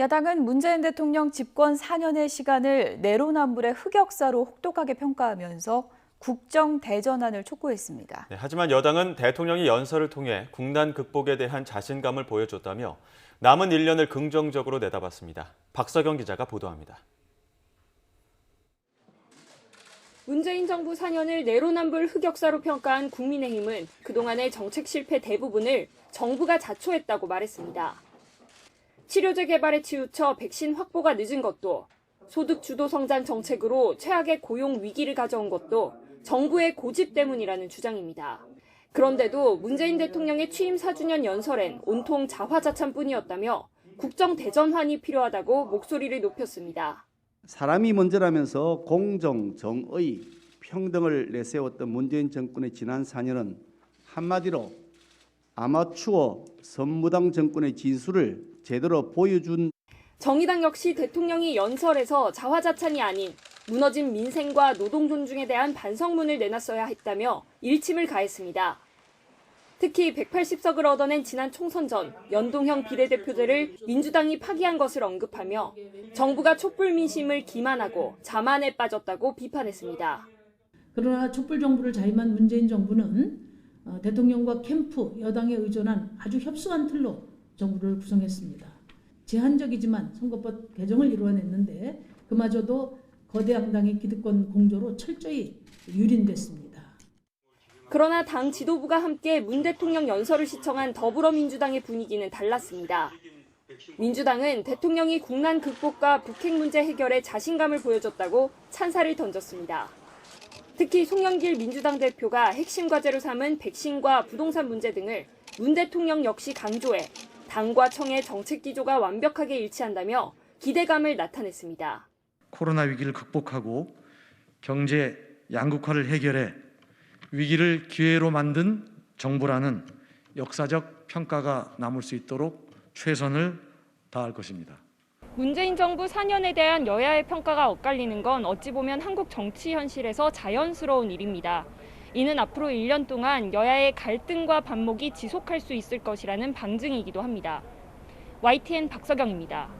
야당은 문재인 대통령 집권 4년의 시간을 내로남불의 흑역사로 혹독하게 평가하면서 국정 대전환을 촉구했습니다. 네, 하지만 여당은 대통령이 연설을 통해 국난 극복에 대한 자신감을 보여줬다며 남은 1년을 긍정적으로 내다봤습니다. 박서경 기자가 보도합니다. 문재인 정부 4년을 내로남불 흑역사로 평가한 국민의힘은 그동안의 정책 실패 대부분을 정부가 자초했다고 말했습니다. 치료제 개발에 치우쳐 백신 확보가 늦은 것도, 소득 주도 성장 정책으로 최악의 고용 위기를 가져온 것도 정부의 고집 때문이라는 주장입니다. 그런데도 문재인 대통령의 취임 4주년 연설엔 온통 자화자찬뿐이었다며 국정 대전환이 필요하다고 목소리를 높였습니다. 사람이 먼저라면서 공정, 정의, 평등을 내세웠던 문재인 정권의 지난 4년은 한마디로 아마추어 선무당 정권의 진수를 제대로 보여준. 정의당 역시 대통령이 연설에서 자화자찬이 아닌 무너진 민생과 노동 존중에 대한 반성문을 내놨어야 했다며 일침을 가했습니다. 특히 180석을 얻어낸 지난 총선 전 연동형 비례대표제를 민주당이 파기한 것을 언급하며 정부가 촛불 민심을 기만하고 자만에 빠졌다고 비판했습니다. 그러나 촛불 정부를 자임한 문재인 정부는 대통령과 캠프, 여당에 의존한 아주 협소한 틀로 정부를 구성했습니다. 제한적이지만 선거법 개정을 이루어냈는데 그마저도 거대 양당의 기득권 공조로 철저히 유린됐습니다. 그러나 당 지도부가 함께 문 대통령 연설을 시청한 더불어민주당의 분위기는 달랐습니다. 민주당은 대통령이 국난 극복과 북핵 문제 해결에 자신감을 보여줬다고 찬사를 던졌습니다. 특히 송영길 민주당 대표가 핵심 과제로 삼은 백신과 부동산 문제 등을 문 대통령 역시 강조해 당과 청의 정책 기조가 완벽하게 일치한다며 기대감을 나타냈습니다. 코로나 위기를 극복하고 경제 양극화를 해결해 위기를 기회로 만든 정부라는 역사적 평가가 남을 수 있도록 최선을 다할 것입니다. 문재인 정부 4년에 대한 여야의 평가가 엇갈리는 건 어찌 보면 한국 정치 현실에서 자연스러운 일입니다. 이는 앞으로 1년 동안 여야의 갈등과 반목이 지속할 수 있을 것이라는 방증이기도 합니다. YTN 박서경입니다.